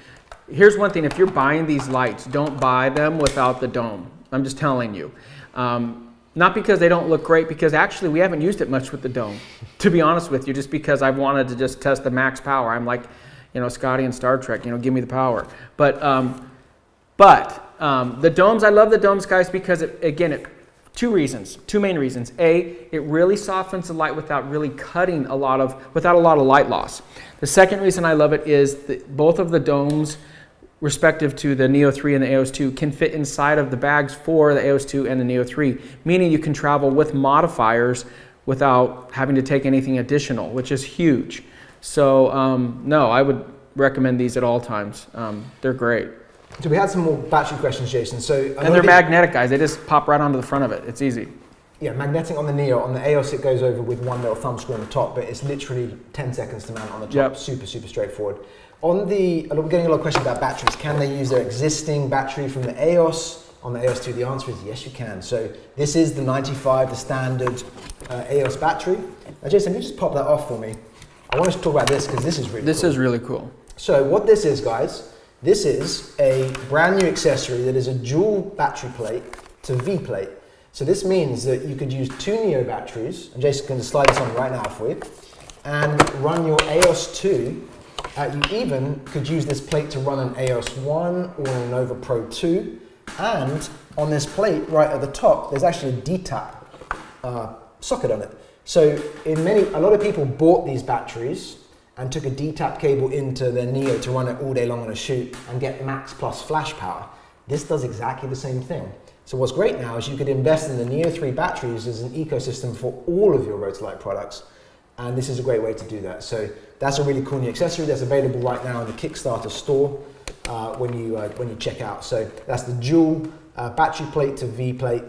here's one thing. If you're buying these lights, don't buy them without the dome. I'm just telling you. Not because they don't look great, because actually we haven't used it much with the dome, to be honest with you, just because I wanted to just test the max power. I'm like, you know, Scotty in Star Trek, you know, give me the power. But the domes, I love the domes, guys, because two main reasons. A, it really softens the light without really cutting without a lot of light loss. The second reason I love it is that both of the domes, respective to the Neo 3 and the AEOS 2, can fit inside of the bags for the AEOS 2 and the Neo 3, meaning you can travel with modifiers without having to take anything additional, which is huge. So no, I would recommend these at all times. They're great. So we had some more battery questions, Jason. And they're magnetic, guys. They just pop right onto the front of it. It's easy. Yeah, magnetic on the NEO. On the AEOS, it goes over with one little thumb screw on the top, but it's literally 10 seconds to mount on the top. Yep. Super, super straightforward. We're getting a lot of questions about batteries. Can they use their existing battery from the AEOS on the AEOS 2? The answer is yes, you can. So this is the 95, the standard AEOS battery. Now, Jason, can you just pop that off for me? I want to talk about this because this is really cool. This is really cool. So what this is, guys, this is a brand new accessory that is a dual battery plate to V plate. So this means that you could use 2 NEO batteries, and Jason can just slide this on right now for you, and run your AEOS 2. You even could use this plate to run an AEOS 1 or an Nova Pro 2. And on this plate right at the top, there's actually a D-tap socket on it. So a lot of people bought these batteries and took a D-tap cable into their NEO to run it all day long on a shoot and get max plus flash power. This does exactly the same thing. So what's great now is you could invest in the Neo 3 batteries as an ecosystem for all of your Rotolight products. And this is a great way to do that. So that's a really cool new accessory that's available right now in the Kickstarter store when you check out. So that's the dual battery plate to V plate.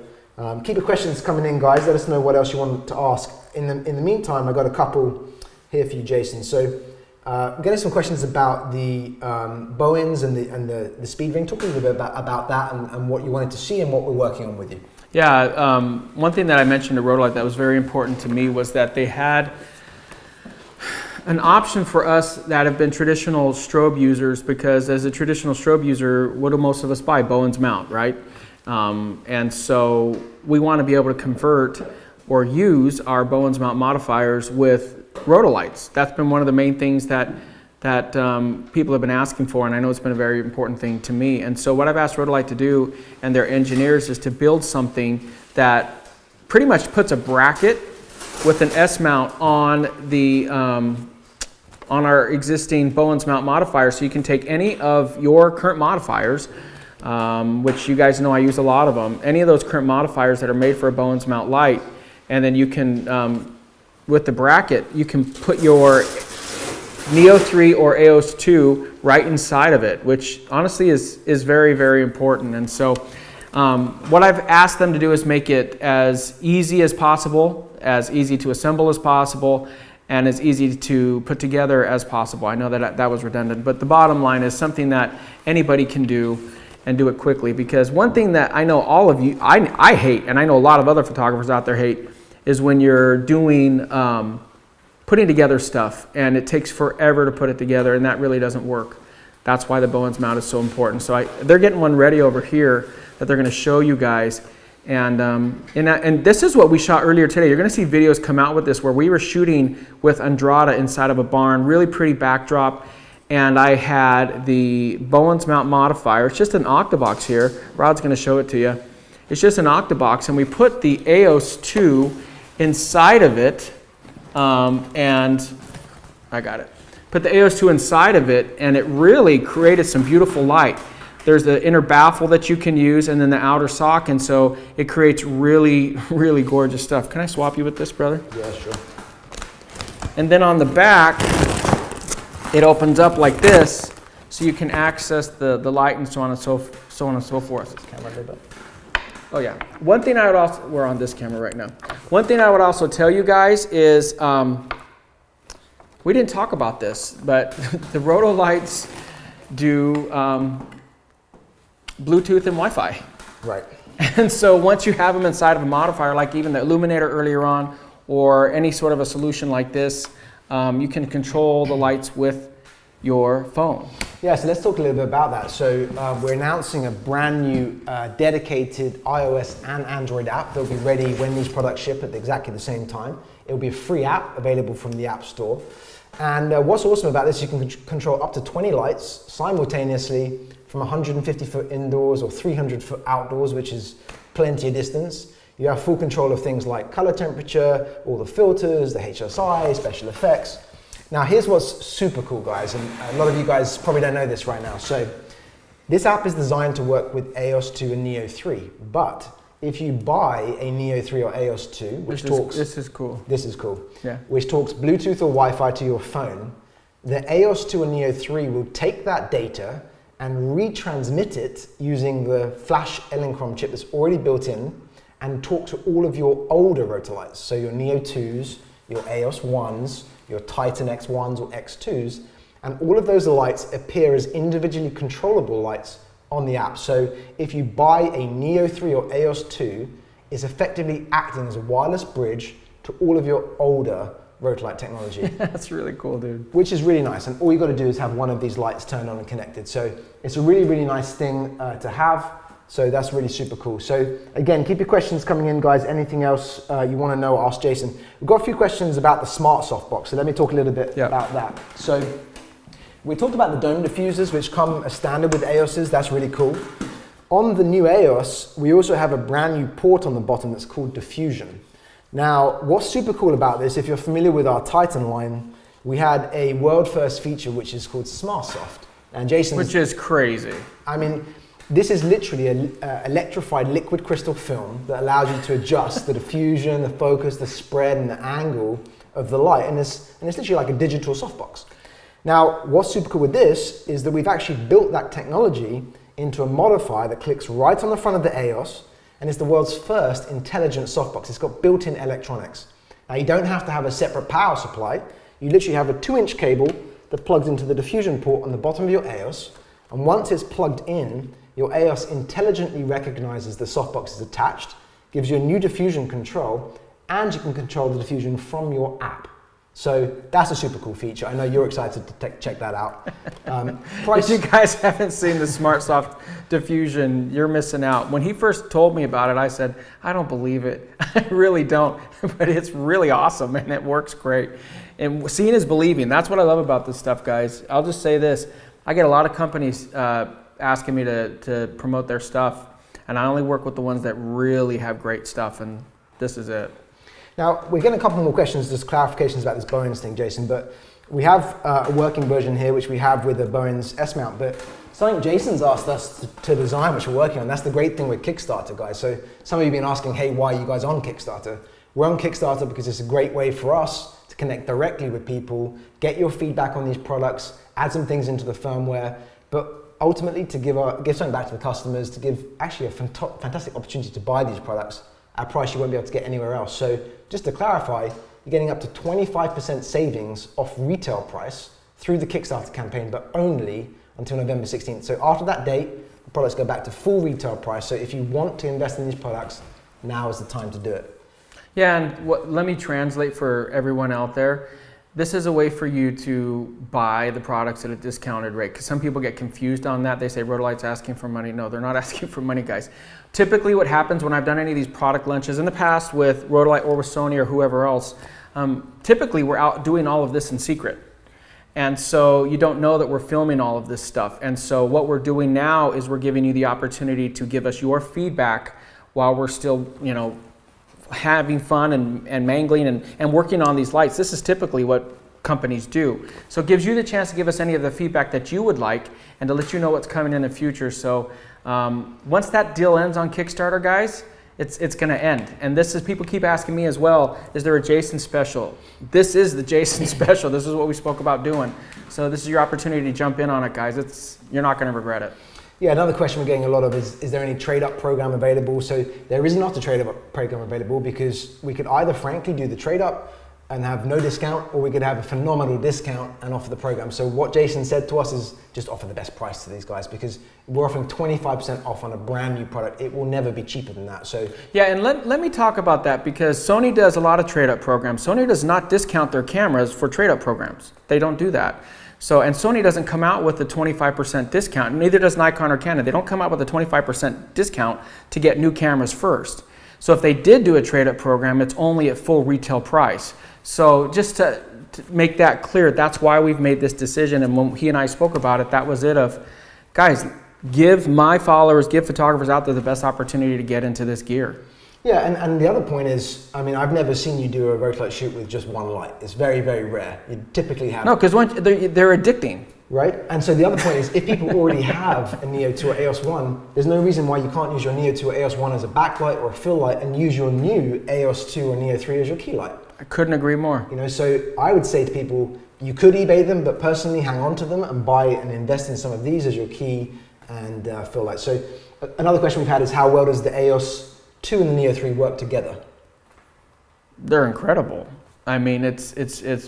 Keep your questions coming in, guys. Let us know what else you want to ask. In the meantime, I got a couple here for you, Jason. So I'm getting some questions about the Bowens and the speed ring. Talk a little bit about that and what you wanted to see and what we're working on with you. Yeah, one thing that I mentioned to Rotolight that was very important to me was that they had an option for us that have been traditional strobe users, because as a traditional strobe user, what do most of us buy? Bowens mount, right? And so we want to be able to convert or use our Bowens mount modifiers with Rotolights. That's been one of the main things that people have been asking for, and I know it's been a very important thing to me. And so what I've asked Rotolight to do and their engineers is to build something that pretty much puts a bracket with an S mount on the on our existing Bowens mount modifier, so you can take any of your current modifiers, which you guys know I use a lot of them, any of those current modifiers that are made for a Bowens mount light, and then you can, with the bracket, you can put your Neo 3 or AEOS 2 right inside of it, which honestly is very, very important. And so what I've asked them to do is make it as easy as possible, as easy to assemble as possible, and as easy to put together as possible. I know that was redundant, but the bottom line is something that anybody can do. and do it quickly. Because one thing that I know all of you, I hate, and I know a lot of other photographers out there hate, is when you're doing, putting together stuff and it takes forever to put it together, and that really doesn't work. That's why the Bowens mount is so important. So they're getting one ready over here that they're going to show you guys. And this is what we shot earlier today. You're going to see videos come out with this where we were shooting with Andrada inside of a barn, really pretty backdrop. And I had the Bowens mount modifier. It's just an octabox here. Rod's going to show it to you. It's just an octabox, and we put the AEOS 2 inside of it. And I got it. Put the AEOS 2 inside of it, and it really created some beautiful light. There's the inner baffle that you can use, and then the outer sock, and so it creates really, really gorgeous stuff. Can I swap you with this, brother? Yeah, sure. And then on the back, it opens up like this, so you can access the light and so on and so forth. Camera a little bit. Oh yeah. One thing I would also, we're on this camera right now. One thing I would also tell you guys is, we didn't talk about this, but the Rotolights do Bluetooth and Wi-Fi. Right. And so once you have them inside of a modifier, like even the illuminator earlier on, or any sort of a solution like this, you can control the lights with your phone. Yeah, so let's talk a little bit about that. So we're announcing a brand new dedicated iOS and Android app that will be ready when these products ship at exactly the same time. It will be a free app available from the App Store. And what's awesome about this, you can control up to 20 lights simultaneously from 150 foot indoors or 300 foot outdoors, which is plenty of distance. You have full control of things like color temperature, all the filters, the HSI, special effects. Now here's what's super cool, guys, and a lot of you guys probably don't know this right now. So this app is designed to work with AEOS 2 and Neo 3, but if you buy a Neo 3 or AEOS 2, which talks... This is cool. This is cool. Yeah. Which talks Bluetooth or Wi-Fi to your phone, the AEOS 2 and Neo 3 will take that data and retransmit it using the flash Elincrom chip that's already built in and talk to all of your older Rotolights. So your Neo 2s, your AEOS 1s, your Titan X1s or X2s, and all of those lights appear as individually controllable lights on the app. So if you buy a Neo 3 or AEOS 2, it's effectively acting as a wireless bridge to all of your older Rotolight technology. That's really cool, dude. Which is really nice, and all you got to do is have one of these lights turned on and connected. So it's a really, really nice thing to have. So that's really super cool. So again, keep your questions coming in, guys. Anything else you want to know, ask Jason. We've got a few questions about the smart softbox, so let me talk a little bit about that. So we talked about the dome diffusers, which come as standard with AEOS's. That's really cool. On the new AEOS, we also have a brand new port on the bottom that's called diffusion. Now, what's super cool about this, if you're familiar with our Titan line, we had a world first feature which is called SmartSoft. And Jason, which is crazy. I mean, this is literally an electrified liquid crystal film that allows you to adjust the diffusion, the focus, the spread, and the angle of the light. And it's literally like a digital softbox. Now, what's super cool with this is that we've actually built that technology into a modifier that clicks right on the front of the AEOS, and it's the world's first intelligent softbox. It's got built-in electronics. Now, you don't have to have a separate power supply. You literally have a 2-inch cable that plugs into the diffusion port on the bottom of your AEOS, and once it's plugged in, your AEOS intelligently recognizes the softbox is attached, gives you a new diffusion control, and you can control the diffusion from your app. So that's a super cool feature. I know you're excited to if you guys haven't seen the SmartSoft diffusion, you're missing out. When he first told me about it, I said, I don't believe it. I really don't, but it's really awesome and it works great. And seeing is believing. That's what I love about this stuff, guys. I'll just say this. I get a lot of companies asking me to promote their stuff, and I only work with the ones that really have great stuff, and this is it. Now, we're getting a couple more questions, just clarifications about this Bowens thing, Jason, but we have a working version here, which we have with the Bowens S-mount, but something Jason's asked us to design, which we're working on. That's the great thing with Kickstarter, guys. So some of you have been asking, hey, why are you guys on Kickstarter? We're on Kickstarter because it's a great way for us to connect directly with people, get your feedback on these products, add some things into the firmware, but ultimately to give something back to the customers, to give actually a fantastic opportunity to buy these products at a price you won't be able to get anywhere else. So just to clarify, you're getting up to 25% savings off retail price through the Kickstarter campaign, but only until November 16th. So after that date, the products go back to full retail price. So if you want to invest in these products, now is the time to do it. Yeah, and let me translate for everyone out there. This is a way for you to buy the products at a discounted rate, because some people get confused on that. They say Rotolight's asking for money. No, they're not asking for money, guys. Typically what happens when I've done any of these product lunches in the past with Rotolight or with Sony or whoever else, typically we're out doing all of this in secret. And so you don't know that we're filming all of this stuff. And so what we're doing now is we're giving you the opportunity to give us your feedback while we're still, you know, having fun and mangling and working on these lights. This is typically what companies do. So it gives you the chance to give us any of the feedback that you would like and to let you know what's coming in the future. So once that deal ends on Kickstarter, guys, it's going to end. And this is, people keep asking me as well, is there a Jason special? This is the Jason special. This is what we spoke about doing. So this is your opportunity to jump in on it, guys. You're not going to regret it. Yeah, another question we're getting a lot of is there any trade-up program available? So there is not a trade-up program available, because we could either frankly do the trade-up and have no discount, or we could have a phenomenal discount and offer the program. So what Jason said to us is just offer the best price to these guys, because we're offering 25% off on a brand new product. It will never be cheaper than that. So yeah, and let me talk about that, because Sony does a lot of trade-up programs. Sony does not discount their cameras for trade-up programs. They don't do that. So, and Sony doesn't come out with a 25% discount, neither does Nikon or Canon. They don't come out with a 25% discount to get new cameras first. So if they did do a trade-up program, it's only at full retail price. So just to make that clear, that's why we've made this decision. And when he and I spoke about it, that was it of, guys, give my followers, give photographers out there the best opportunity to get into this gear. yeah, and the other point is, I mean, I've never seen you do a Rotolight shoot with just one light. It's very, very rare. You typically have... No, because they're addicting. Right? And so the other point is, if people already have a Neo 2 or EOS 1, there's no reason why you can't use your Neo 2 or EOS 1 as a backlight or a fill light and use your new EOS 2 or Neo 3 as your key light. I couldn't agree more. You know, so I would say to people, you could eBay them, but personally hang on to them and buy and invest in some of these as your key and fill light. So another question we've had is, how well does the EOS 2 and the Neo 3 work together? They're incredible. I mean, it's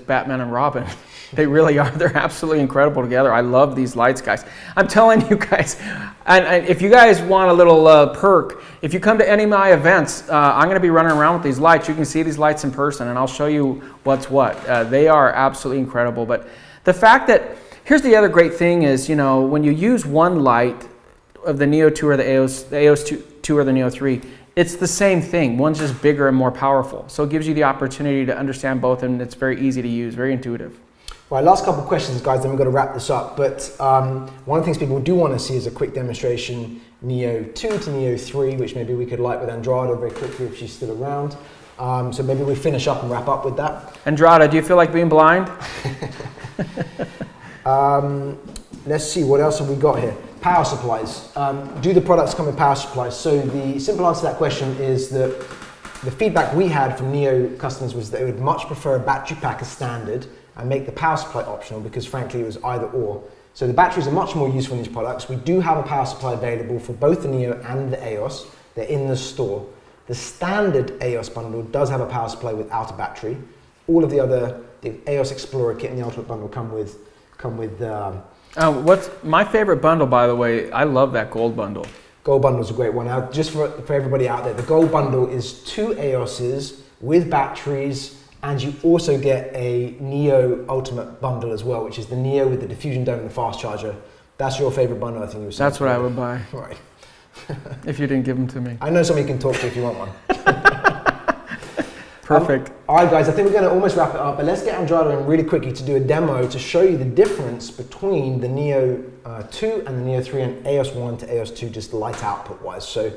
Batman and Robin. They really are. They're absolutely incredible together. I love these lights, guys. I'm telling you guys, and if you guys want a little perk, if you come to any of my events, I'm going to be running around with these lights. You can see these lights in person, and I'll show you what's what. They are absolutely incredible. But the fact that, here's the other great thing is, you know, when you use one light of the Neo 2 or the EOS 2 or the Neo 3, it's the same thing. One's just bigger and more powerful. So it gives you the opportunity to understand both, and it's very easy to use, very intuitive. Right, last couple of questions, guys, then we've got to wrap this up. But one of the things people do want to see is a quick demonstration, Neo 2 to Neo 3, which maybe we could light with Andrada very quickly if she's still around. So maybe we finish up and wrap up with that. Andrada, do you feel like being blind? Let's see, what else have we got here? Power supplies. Do the products come with power supplies? So the simple answer to that question is that the feedback we had from Neo customers was that they would much prefer a battery pack as standard and make the power supply optional, because frankly it was either or. So the batteries are much more useful in these products. We do have a power supply available for both the Neo and the EOS. They're in the store. The standard EOS bundle does have a power supply without a battery. All of the other, the EOS Explorer kit and the Ultimate bundle come with what's my favorite bundle, by the way? I love that gold bundle. Gold bundle is a great one. Now, just for everybody out there, the gold bundle is 2 EOSs with batteries, and you also get a Neo Ultimate bundle as well, which is the Neo with the diffusion dome and the fast charger. That's your favorite bundle, I think you were saying. That's what I would buy. Right. If you didn't give them to me. I know somebody you can talk to if you want one. Perfect. All right, guys, I think we're going to almost wrap it up, but let's get Andrada in really quickly to do a demo to show you the difference between the Neo 2 and the Neo 3 and EOS 1 to EOS 2, just light output wise. So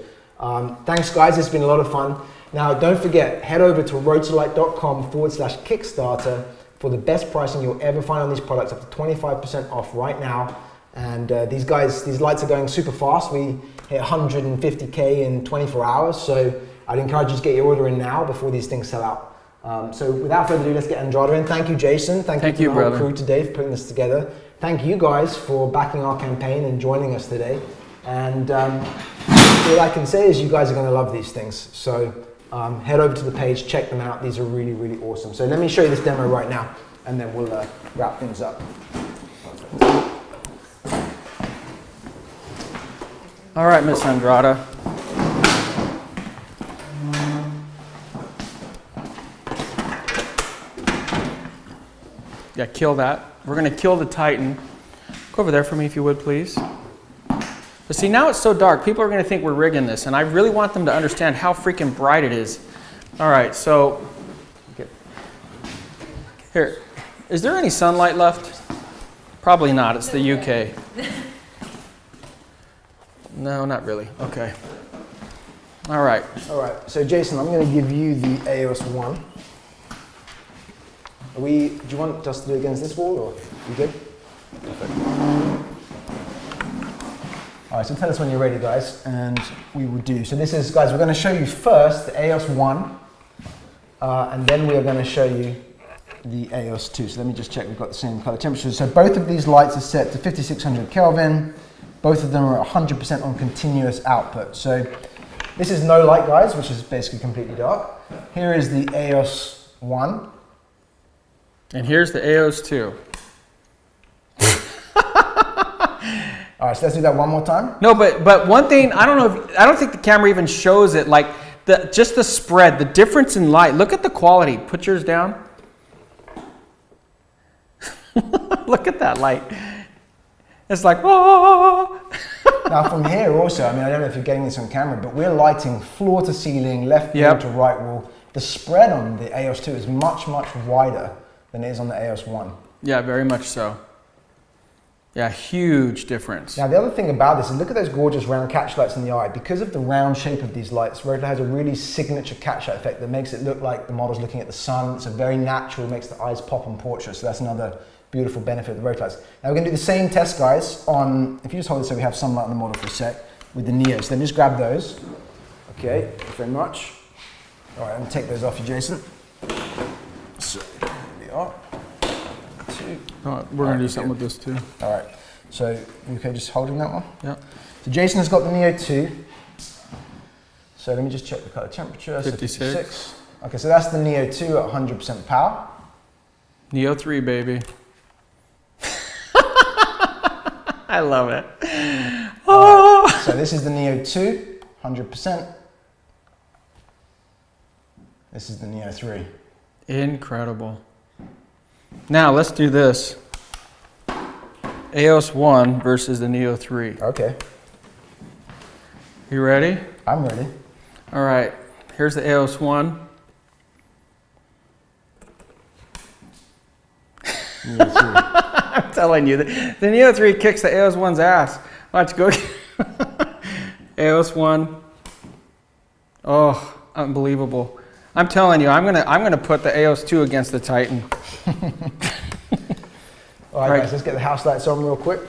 thanks, guys. It's been a lot of fun. Now, don't forget, head over to rotolight.com/Kickstarter for the best pricing you'll ever find on these products, up to 25% off right now. And these lights are going super fast. We hit 150K in 24 hours. So I'd encourage you to get your order in now before these things sell out. So without further ado, let's get Andrada in. Thank you, Jason. Thank you to the whole crew today for putting this together. Thank you guys for backing our campaign and joining us today. And all I can say is you guys are going to love these things. So head over to the page, check them out. These are really, really awesome. So let me show you this demo right now, and then we'll wrap things up. All right, Miss Andrada. Yeah, kill that. We're gonna kill the Titan. Go over there for me if you would, please. But see, now it's so dark, people are gonna think we're rigging this, and I really want them to understand how freaking bright it is. All right, so, here, is there any sunlight left? Probably not, it's the UK. No, not really, okay. All right. All right, so Jason, I'm going to give you the AEOS 1. Do you want us to do it against this wall, or you good? Perfect. All right, so tell us when you're ready, guys, and we will do. So this is, guys, we're going to show you first the AEOS 1, and then we are going to show you the AEOS 2. So let me just check we've got the same color temperature. So both of these lights are set to 5600 Kelvin. Both of them are 100% on continuous output. So this is no light, guys, which is basically completely dark. Here is the AEOS 1. And here's the AEOS 2. All right, so let's do that one more time. No, but one thing, I don't think the camera even shows it, like just the spread, the difference in light. Look at the quality. Put yours down. Look at that light. It's like, oh. Now from here also, I mean, I don't know if you're getting this on camera, but we're lighting floor to ceiling, left wall to right wall. The spread on the AEOS 2 is much, much wider than it is on the AEOS 1. Yeah, very much so. Yeah, huge difference. Now the other thing about this is look at those gorgeous round catch lights in the eye. Because of the round shape of these lights, Rotolight has a really signature catch light effect that makes it look like the model's looking at the sun. It's a very natural, makes the eyes pop on portrait. So that's another beautiful benefit of the Rotolights. Now we're going to do the same test, guys, on, if you just hold it so we have sunlight on the model for a sec, with the NEO. So then just grab those. Okay, thank you very much. All right, I'm going to take those off you, Jason. So, here we are. Oh, we're going to do something with this too. All right, so you okay just holding that one? Yeah. So Jason has got the NEO 2. So let me just check the color temperature. 56. So 56. Okay, so that's the NEO 2 at 100% power. NEO 3, baby. I love it. Oh. Right, so this is the NEO 2, 100%. This is the NEO 3. Incredible. Now let's do this. AEOS 1 versus the NEO 3. Okay. You ready? I'm ready. All right. Here's the AEOS 1. NEO 2. I'm telling you, the NEO 3 kicks the AEOS 1's ass. Watch, go. AEOS 1. Oh, unbelievable. I'm telling you, I'm gonna put the AEOS 2 against the Titan. All right, guys, let's get the house lights on real quick.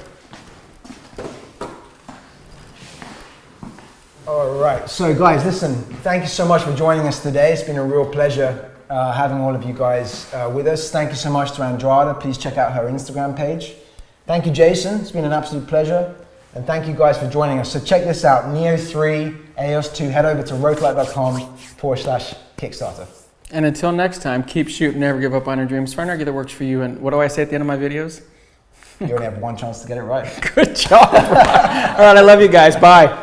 All right, so guys, listen, thank you so much for joining us today. It's been a real pleasure having all of you guys with us. Thank you so much to Andrada. Please check out her Instagram page. Thank you, Jason. It's been an absolute pleasure. And thank you guys for joining us. So check this out, NEO 3, AEOS 2. Head over to rotolight.com/Kickstarter. And until next time, keep shooting, never give up on your dreams. Find an argue that works for you. And what do I say at the end of my videos? You only have one chance to get it right. Good job. All right, I love you guys. Bye.